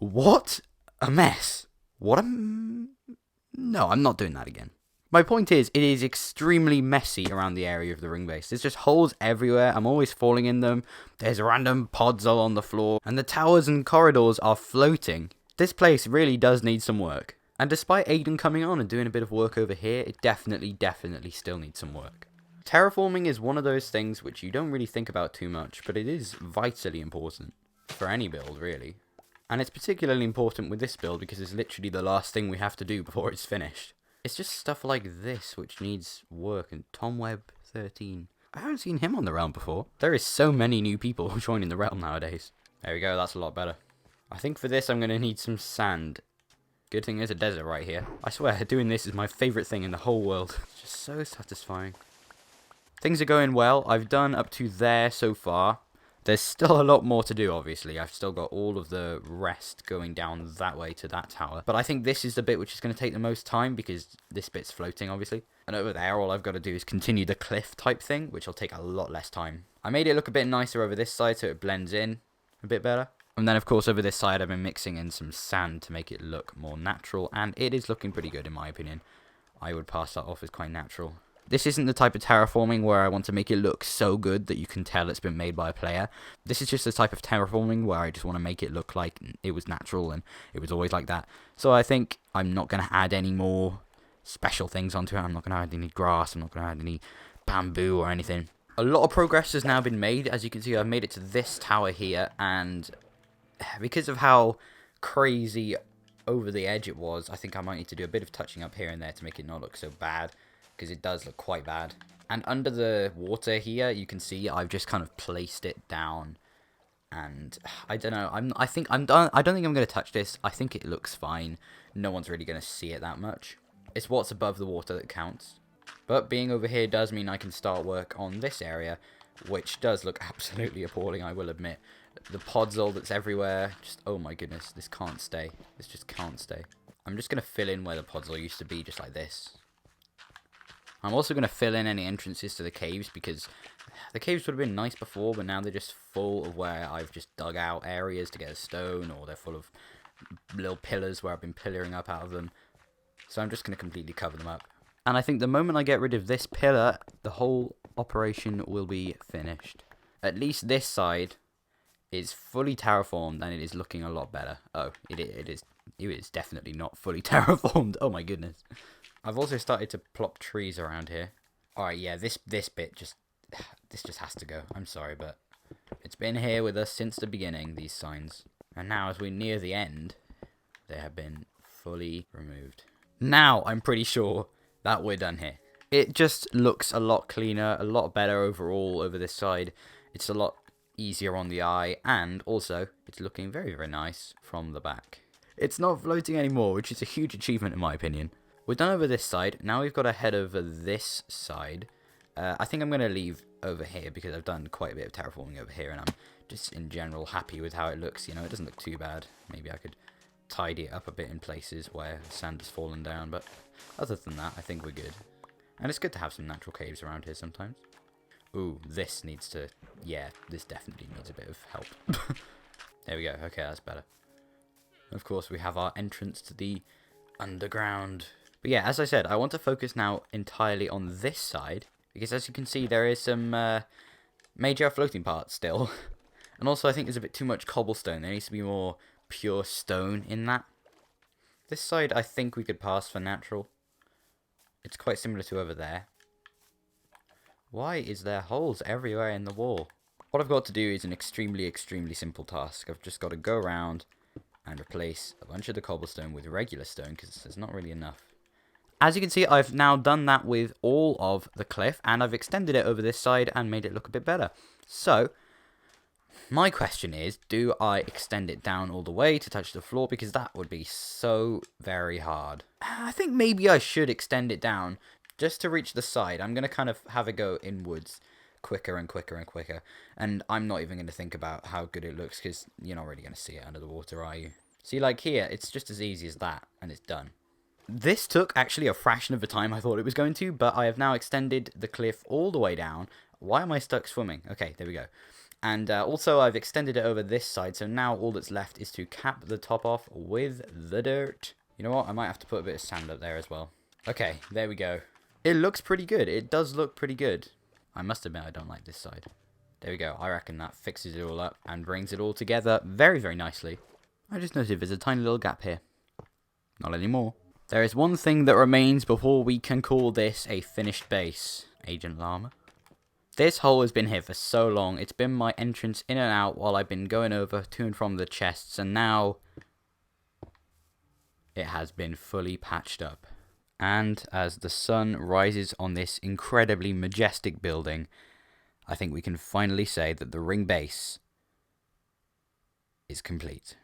What a mess. What a... No, I'm not doing that again. My point is, it is extremely messy around the area of the ring base. There's just holes everywhere. I'm always falling in them. There's random pods all on the floor. And the towers and corridors are floating. This place really does need some work. And despite Aiden coming on and doing a bit of work over here, it definitely still needs some work. Terraforming is one of those things which you don't really think about too much, but it is vitally important. For any build, really. And it's particularly important with this build because it's literally the last thing we have to do before it's finished. It's just stuff like this which needs work, and TomWeb13. I haven't seen him on the realm before. There is so many new people joining the realm nowadays. There we go, that's a lot better. I think for this I'm going to need some sand. Good thing there's a desert right here. I swear, doing this is my favourite thing in the whole world. It's just so satisfying. Things are going well. I've done up to there so far. There's still a lot more to do, obviously. I've still got all of the rest going down that way to that tower. But I think this is the bit which is going to take the most time because this bit's floating, obviously. And over there, all I've got to do is continue the cliff type thing, which will take a lot less time. I made it look a bit nicer over this side so it blends in a bit better. And then, of course, over this side, I've been mixing in some sand to make it look more natural. And it is looking pretty good, in my opinion. I would pass that off as quite natural. This isn't the type of terraforming where I want to make it look so good that you can tell it's been made by a player. This is just the type of terraforming where I just want to make it look like it was natural and it was always like that. So I think I'm not going to add any more special things onto it. I'm not going to add any grass. I'm not going to add any bamboo or anything. A lot of progress has now been made. As you can see, I've made it to this tower here. And because of how crazy over the edge it was, I think I might need to do a bit of touching up here and there to make it not look so bad. Because it does look quite bad. And under the water here, you can see I've just kind of placed it down. And I don't know. I think I'm done. I don't think I'm going to touch this. I think it looks fine. No one's really going to see it that much. It's what's above the water that counts. But being over here does mean I can start work on this area, which does look absolutely appalling, I will admit. The podzol that's everywhere. Just, oh my goodness, this can't stay. This just can't stay. I'm just going to fill in where the podzol used to be, just like this. I'm also going to fill in any entrances to the caves because the caves would have been nice before, but now they're just full of where I've just dug out areas to get a stone, or they're full of little pillars where I've been pillaring up out of them. So I'm just going to completely cover them up. And I think the moment I get rid of this pillar, the whole operation will be finished. At least this side is fully terraformed and it is looking a lot better. Oh, it is definitely not fully terraformed. Oh my goodness. I've also started to plop trees around here. Alright, yeah, this bit just has to go. I'm sorry, but it's been here with us since the beginning, these signs. And now, as we near the end, they have been fully removed. Now, I'm pretty sure that we're done here. It just looks a lot cleaner, a lot better overall over this side. It's a lot easier on the eye, and also, it's looking very, very nice from the back. It's not floating anymore, which is a huge achievement in my opinion. We're done over this side. Now we've got to head over this side. I think I'm going to leave over here because I've done quite a bit of terraforming over here and I'm just in general happy with how it looks. You know, it doesn't look too bad. Maybe I could tidy it up a bit in places where sand has fallen down, but other than that, I think we're good. And it's good to have some natural caves around here sometimes. Ooh, this needs to... Yeah, this definitely needs a bit of help. There we go. Okay, that's better. Of course, we have our entrance to the underground. But yeah, as I said, I want to focus now entirely on this side, because as you can see, there is some major floating parts still. And also, I think there's a bit too much cobblestone. There needs to be more pure stone in that. This side, I think we could pass for natural. It's quite similar to over there. Why is there holes everywhere in the wall? What I've got to do is an extremely simple task. I've just got to go around and replace a bunch of the cobblestone with regular stone, because there's not really enough. As you can see, I've now done that with all of the cliff, and I've extended it over this side and made it look a bit better. So, my question is, do I extend it down all the way to touch the floor? Because that would be so very hard. I think maybe I should extend it down just to reach the side. I'm going to kind of have it go inwards quicker and quicker and quicker. And I'm not even going to think about how good it looks, because you're not really going to see it under the water, are you? See, like here, it's just as easy as that, and it's done. This took actually a fraction of the time I thought it was going to, but I have now extended the cliff all the way down. Why am I stuck swimming? Okay, there we go. And also I've extended it over this side, so now all that's left is to cap the top off with the dirt. You know what? I might have to put a bit of sand up there as well. Okay, there we go. It looks pretty good. It does look pretty good. I must admit I don't like this side. There we go. I reckon that fixes it all up and brings it all together very, very nicely. I just noticed there's a tiny little gap here. Not anymore. There is one thing that remains before we can call this a finished base, Agent Llama. This hole has been here for so long. It's been my entrance in and out while I've been going over to and from the chests, and now it has been fully patched up. And as the sun rises on this incredibly majestic building, I think we can finally say that the ring base is complete.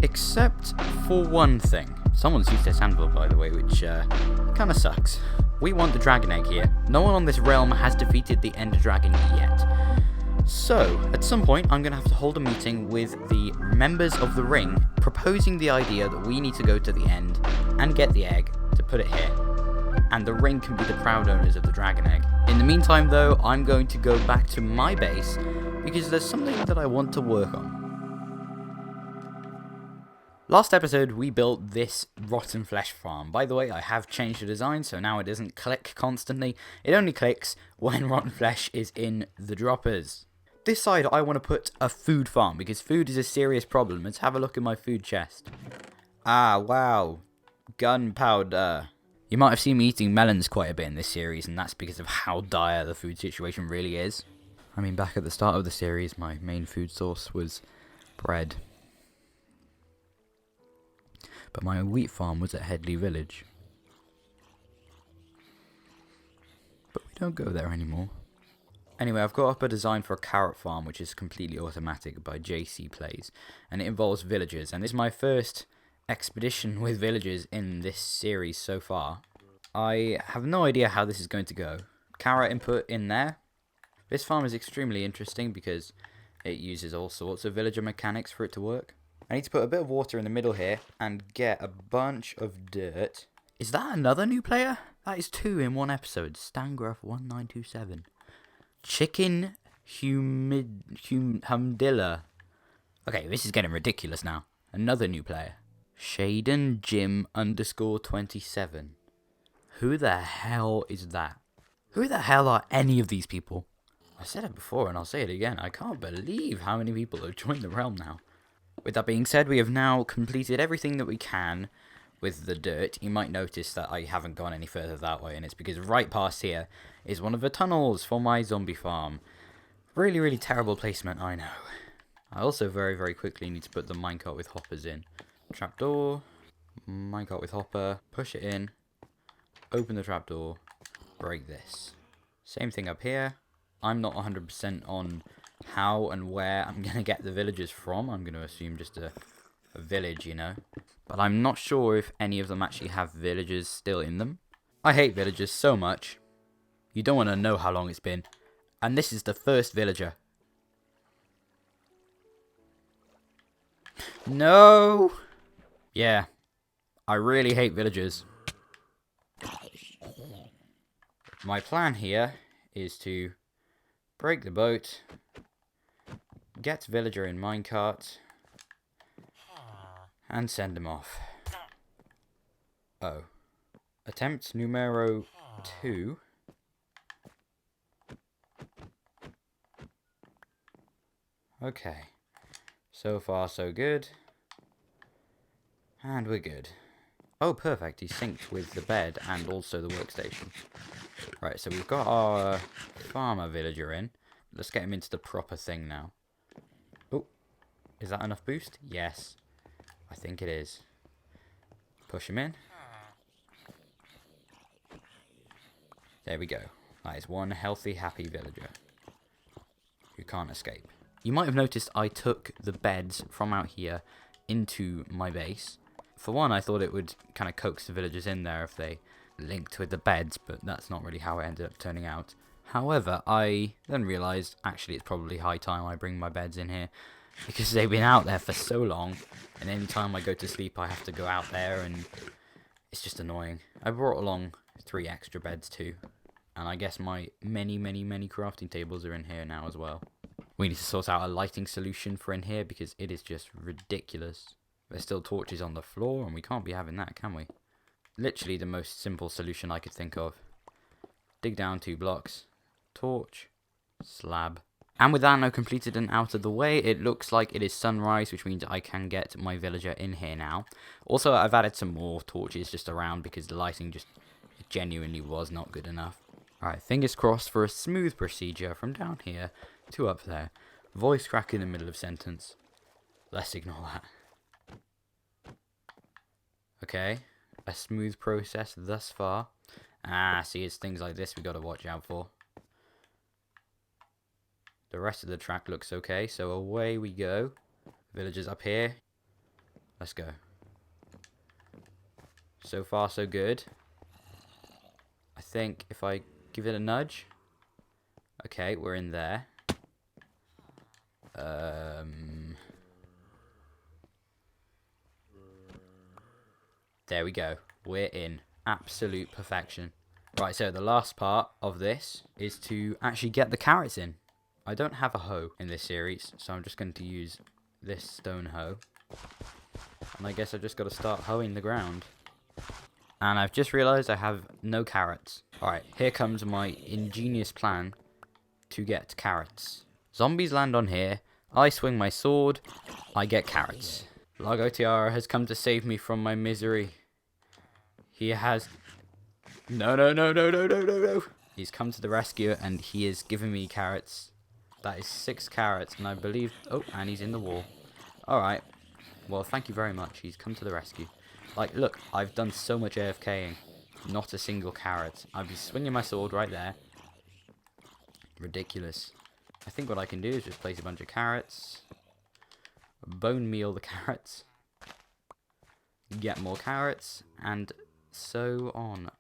Except for one thing. Someone's used this anvil, by the way, which kind of sucks. We want the dragon egg here. No one on this realm has defeated the Ender Dragon yet. So, at some point, I'm going to have to hold a meeting with the members of the ring, proposing the idea that we need to go to the end and get the egg to put it here. And the ring can be the proud owners of the dragon egg. In the meantime, though, I'm going to go back to my base because there's something that I want to work on. Last episode, we built this rotten flesh farm. By the way, I have changed the design, so now it doesn't click constantly. It only clicks when rotten flesh is in the droppers. This side, I want to put a food farm, because food is a serious problem. Let's have a look at my food chest. Ah, wow. Gunpowder. You might have seen me eating melons quite a bit in this series, and that's because of how dire the food situation really is. I mean, back at the start of the series, my main food source was bread. But my wheat farm was at Headley Village. But we don't go there anymore. Anyway, I've got up a design for a carrot farm, which is completely automatic by JC Plays. And it involves villagers. And this is my first expedition with villagers in this series so far. I have no idea how this is going to go. Carrot input in there. This farm is extremely interesting because it uses all sorts of villager mechanics for it to work. I need to put a bit of water in the middle here and get a bunch of dirt. Is that another new player? That is 2 in one episode. Stangruff1927. Chicken Humdilla. Okay, this is getting ridiculous now. Another new player. Shaden Jim _27. Who the hell is that? Who the hell are any of these people? I said it before and I'll say it again. I can't believe how many people have joined the realm now. With that being said, we have now completed everything that we can with the dirt. You might notice that I haven't gone any further that way, and it's because right past here is one of the tunnels for my zombie farm. Really, really terrible placement, I know. I also very, very quickly need to put the minecart with hoppers in. Trapdoor, minecart with hopper, push it in, open the trapdoor, break this. Same thing up here. I'm not 100% on how and where I'm going to get the villagers from. I'm going to assume just a village, you know. But I'm not sure if any of them actually have villagers still in them. I hate villagers so much. You don't want to know how long it's been. And this is the first villager. No! Yeah, I really hate villagers. My plan here is to break the boat, get villager in minecart, and send him off. Oh. Attempt numero 2. Okay. So far, so good. And we're good. Oh, perfect. He's synced with the bed and also the workstation. Right, so we've got our farmer villager in. Let's get him into the proper thing now. Oh, is that enough boost? Yes. I think it is. Push him in. There we go. That is one healthy, happy villager who can't escape. You might have noticed I took the beds from out here into my base. For one, I thought it would kind of coax the villagers in there if they linked with the beds, but that's not really how it ended up turning out. However, I then realised, actually, it's probably high time I bring my beds in here, because they've been out there for so long, and any time I go to sleep, I have to go out there, and it's just annoying. I brought along 3 extra beds too, and I guess my many crafting tables are in here now as well. We need to sort out a lighting solution for in here, because it is just ridiculous. There's still torches on the floor, and we can't be having that, can we? Literally the most simple solution I could think of. Dig down 2 blocks. Torch. Slab. And with that now completed and out of the way, it looks like it is sunrise, which means I can get my villager in here now. Also, I've added some more torches just around, because the lighting just genuinely was not good enough. Alright, fingers crossed for a smooth procedure from down here to up there. Voice crack in the middle of sentence. Let's ignore that. Okay, a smooth process thus far. See, it's things like this we got to watch out for. The rest of the track looks okay, so away we go. Villagers up here. Let's go. So far, so good. I think if I give it a nudge. Okay, we're in there. There we go. We're in. Absolute perfection. Right, so the last part of this is to actually get the carrots in. I don't have a hoe in this series, so I'm just going to use this stone hoe. And I guess I've just got to start hoeing the ground. And I've just realised I have no carrots. Alright, here comes my ingenious plan to get carrots. Zombies land on here. I swing my sword. I get carrots. Lago Tiara has come to save me from my misery. He has... No. He's come to the rescue and he is giving me carrots. That is 6 carrots and I believe... Oh, and he's in the wall. Alright. Well, thank you very much. He's come to the rescue. Like, look, I've done so much AFKing. Not a single carrot. I've been swinging my sword right there. Ridiculous. I think what I can do is just place a bunch of carrots. Bone meal the carrots. Get more carrots. And so on.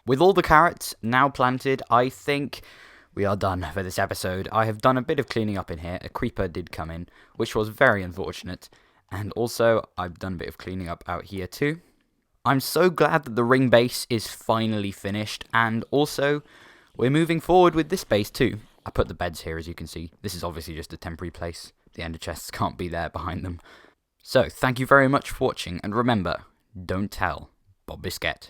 With all the carrots now planted, I think we are done for this episode. I have done a bit of cleaning up in here. A creeper did come in, which was very unfortunate. And also, I've done a bit of cleaning up out here too. I'm so glad that the ring base is finally finished. And also, we're moving forward with this base too. I put the beds here, as you can see. This is obviously just a temporary place. The ender chests can't be there behind them. So, thank you very much for watching. And remember, don't tell Bob Biscuit.